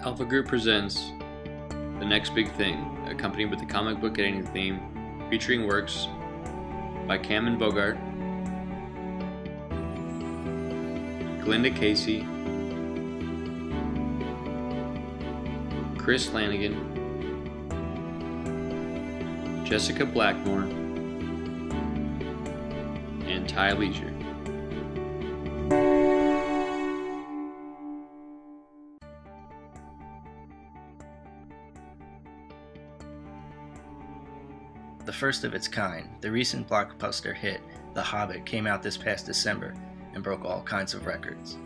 Alpha Group presents The Next Big Thing, accompanied with the comic book editing theme, featuring works by Cameron Bogart, Glinda Casey, Chris Lanigan, Jessica Blackmore, and Ty Leisure. The first of its kind, the recent blockbuster hit, The Hobbit, came out this past December and broke all kinds of records.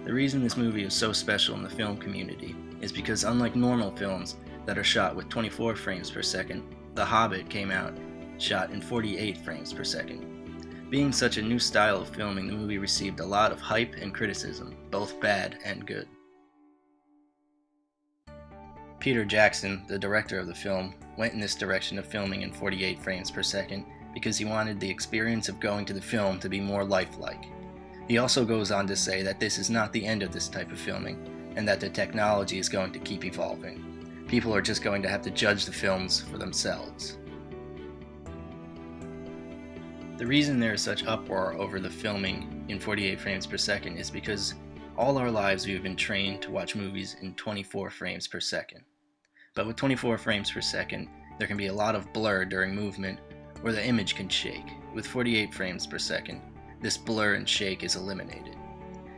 The reason this movie is so special in the film community is because unlike normal films that are shot with 24 frames per second, The Hobbit came out shot in 48 frames per second. Being such a new style of filming, the movie received a lot of hype and criticism, both bad and good. Peter Jackson, the director of the film, went in this direction of filming in 48 frames per second because he wanted the experience of going to the film to be more lifelike. He also goes on to say that this is not the end of this type of filming and that the technology is going to keep evolving. People are just going to have to judge the films for themselves. The reason there is such uproar over the filming in 48 frames per second is because all our lives we have been trained to watch movies in 24 frames per second. But with 24 frames per second, there can be a lot of blur during movement, or the image can shake. With 48 frames per second, this blur and shake is eliminated.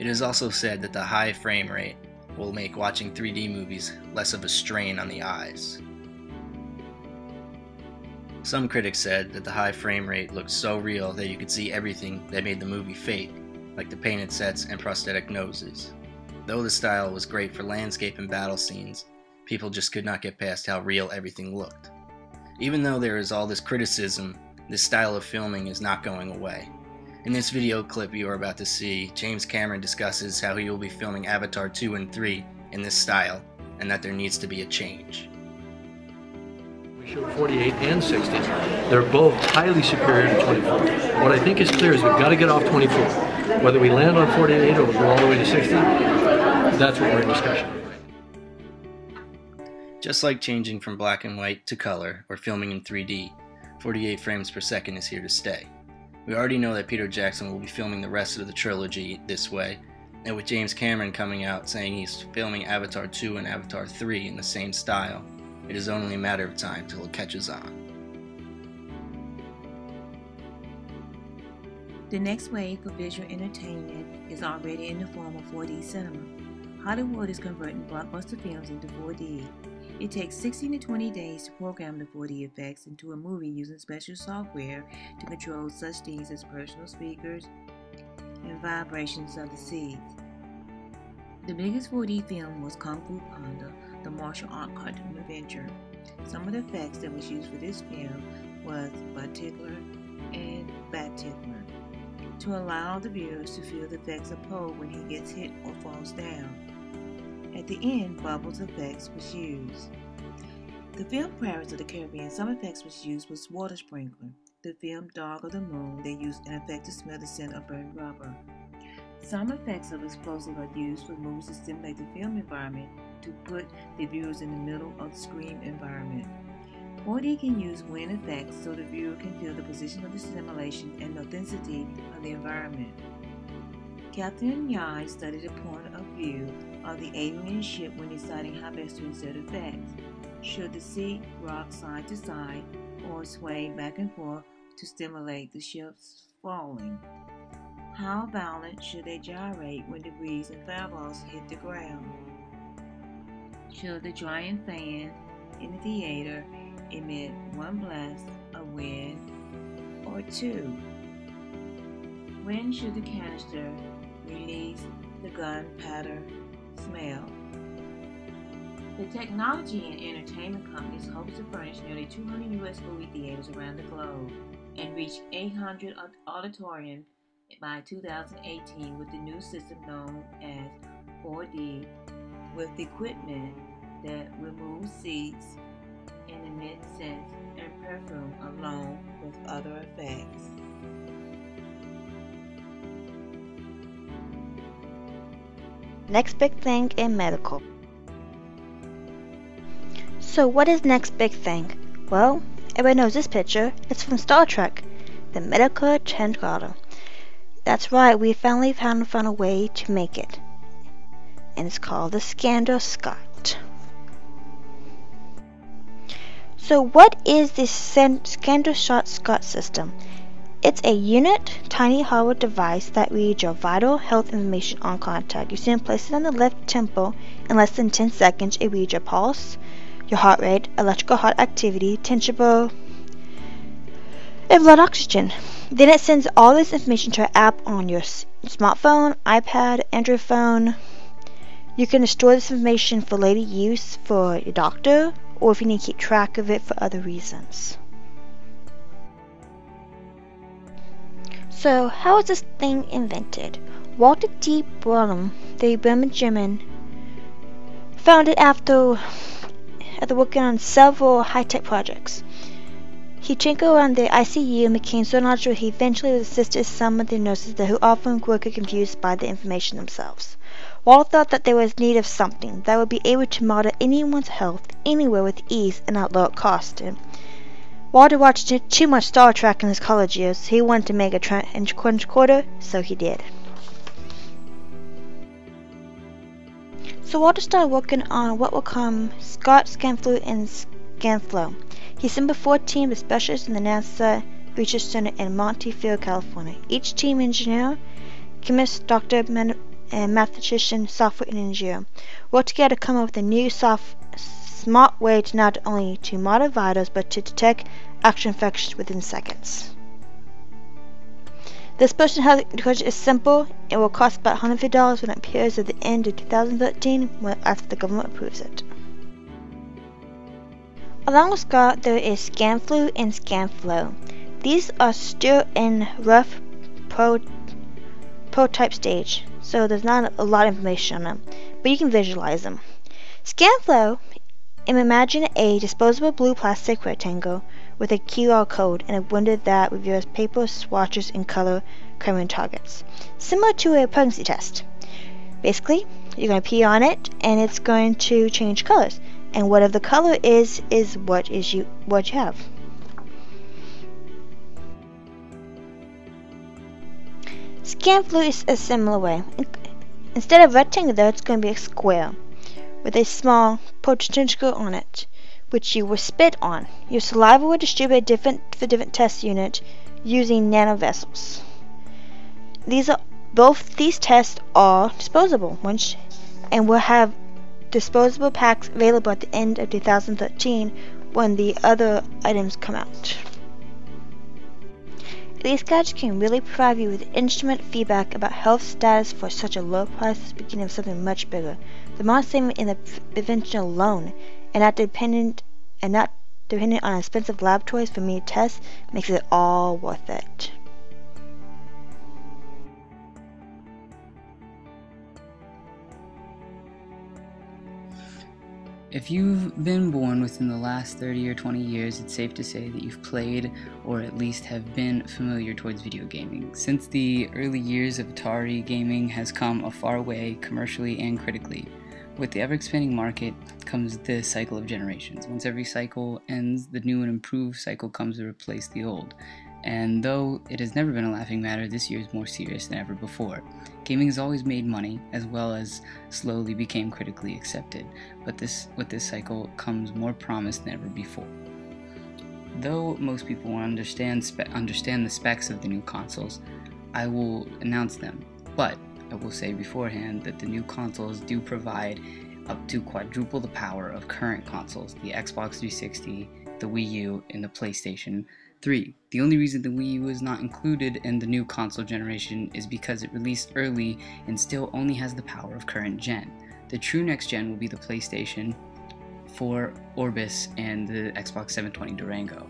It is also said that the high frame rate will make watching 3D movies less of a strain on the eyes. Some critics said that the high frame rate looked so real that you could see everything that made the movie fake, like the painted sets and prosthetic noses. Though the style was great for landscape and battle scenes, people just could not get past how real everything looked. Even though there is all this criticism, this style of filming is not going away. In this video clip you are about to see, James Cameron discusses how he will be filming Avatar 2 and 3 in this style, and that there needs to be a change. We showed 48 and 60. They're both highly superior to 24. What I think is clear is we've got to get off 24. Whether we land on 48 or we go all the way to 60, that's what we're in discussion. Just like changing from black and white to color or filming in 3D, 48 frames per second is here to stay. We already know that Peter Jackson will be filming the rest of the trilogy this way, and with James Cameron coming out saying he's filming Avatar 2 and Avatar 3 in the same style, it is only a matter of time till it catches on. The next wave of visual entertainment is already in the form of 4D cinema. Hollywood is converting blockbuster films into 4D. It takes 16 to 20 days to program the 4D effects into a movie using special software to control such things as personal speakers and vibrations of the seats. The biggest 4D film was Kung Fu Panda, the martial art cartoon adventure. Some of the effects that was used for this film was butt tickler and back tickler to allow the viewers to feel the effects of Poe when he gets hit or falls down. At the end, bubbles effects was used. The film Pirates of the Caribbean, some effects was water sprinkler. The film Dog of the Moon, they used an effect to smell the scent of burnt rubber. Some effects of explosive are used for movies to stimulate the film environment to put the viewers in the middle of the screen environment. 4D can use wind effects so the viewer can feel the position of the simulation and the authenticity of the environment. Captain Nye studied the point of view of the alien ship when deciding how best to insert effects. Should the seat rock side to side or sway back and forth to stimulate the ship's falling? How violent should they gyrate when debris and fireballs hit the ground? Should the giant fan in the theater emit one blast of wind or two? When should the canister release the gunpowder smell? The technology and entertainment companies hope to furnish nearly 200 U.S. movie theaters around the globe and reach 800 auditoriums by 2018 with the new system known as 4D, with equipment that removes seats and emits scents and perfume along with other effects. Next big thing in medical. So what is the next big thing? Well, everybody knows this picture. It's from Star Trek, the medical transporter. That's right, we finally found a way to make it. And it's called the Scandal Scott. So what is the Scandal Scott system? It's a unit, tiny hardware device that reads your vital health information on contact. You simply place it on the left temple. In less than 10 seconds, it reads your pulse, your heart rate, electrical heart activity, temperature, and blood oxygen. Then it sends all this information to an app on your smartphone, iPad, Android phone. You can store this information for later use for your doctor, or if you need to keep track of it for other reasons. So, how was this thing invented? Walter D. Burnham, the Bremen German, found it after working on several high-tech projects. He tinkered around the ICU and became so knowledgeable he eventually assisted some of the nurses there who often were confused by the information themselves. Walter thought that there was need of something that would be able to monitor anyone's health anywhere with ease and at low cost. Walter watched too much Star Trek in his college years. He wanted to make a trench-quarter, so he did. So Walter started working on what will come Scott, ScanFlu, and ScanFlow. He assembled 4 teams of specialists in the NASA Research Center in Montefiore, California. Each team engineer, chemist, doctor, and mathematician, software engineer worked together to come up with a new smart way to not only to monitor vitals but to detect actual infections within seconds. This person health equation is simple. It will cost about $150 when it appears at the end of 2013 after the government approves it. Along with Scott, there is ScanFlu and ScanFlow. These are still in rough prototype stage, so there's not a lot of information on them, but you can visualize them. ScanFlow, imagine a disposable blue plastic rectangle with a QR code and a window that reveals paper swatches and color coding targets, similar to a pregnancy test. Basically, you're going to pee on it and it's going to change colors, and whatever the color is what you have. ScanFlu is a similar way. Instead of rectangular, it's going to be a square with a small potential on it, which you will spit on. Your saliva will distribute for different test units using nanovessels. Both these tests are disposable, and will have disposable packs available at the end of 2013 when the other items come out. These gadgets can really provide you with instrument feedback about health status for such a low price at the beginning of something much bigger. The amount saving in the prevention alone, and not dependent on expensive laboratories for me to test, makes it all worth it. If you've been born within the last 30 or 20 years, it's safe to say that you've played or at least have been familiar towards video gaming. Since the early years of Atari, gaming has come a far way commercially and critically. With the ever-expanding market comes the cycle of generations. Once every cycle ends, the new and improved cycle comes to replace the old. And though it has never been a laughing matter, this year is more serious than ever before. Gaming has always made money, as well as slowly became critically accepted, but with this cycle comes more promise than ever before. Though most people won't understand the specs of the new consoles, I will announce them, but I will say beforehand that the new consoles do provide up to quadruple the power of current consoles, the Xbox 360, the Wii U, and the PlayStation 3. The only reason the Wii U is not included in the new console generation is because it released early and still only has the power of current gen. The true next gen will be the PlayStation 4 Orbis and the Xbox 720 Durango.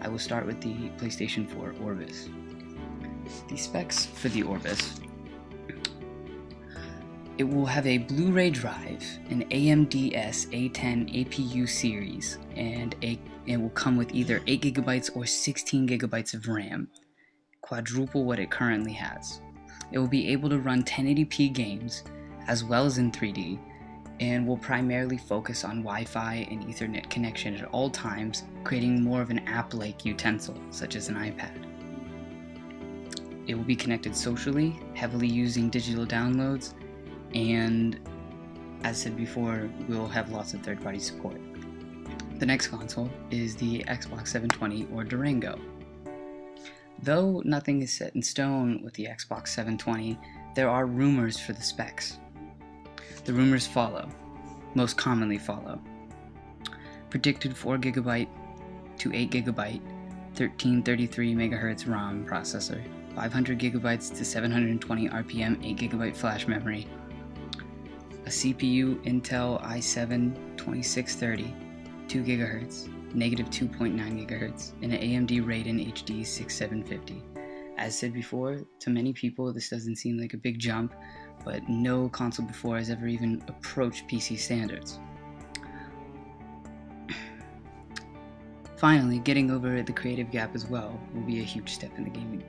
I will start with the PlayStation 4 Orbis. The specs for the Orbis: it will have a Blu-ray drive, an AMD-S A10 APU series, and it will come with either 8GB or 16GB of RAM, quadruple what it currently has. It will be able to run 1080p games, as well as in 3D, and will primarily focus on Wi-Fi and Ethernet connection at all times, creating more of an app-like utensil, such as an iPad. It will be connected socially, heavily using digital downloads, and as said before, we'll have lots of third-party support. The next console is the Xbox 720 or Durango. Though nothing is set in stone with the Xbox 720, there are rumors for the specs. The rumors most commonly follow. Predicted 4GB to 8GB, 1333 MHz ROM processor, 500GB to 720 RPM 8GB flash memory, a CPU Intel i7-2630, 2 GHz, negative 2.9 GHz, and an AMD Radeon HD 6750. As said before, to many people this doesn't seem like a big jump, but no console before has ever even approached PC standards. Finally, getting over the creative gap as well will be a huge step in the gaming.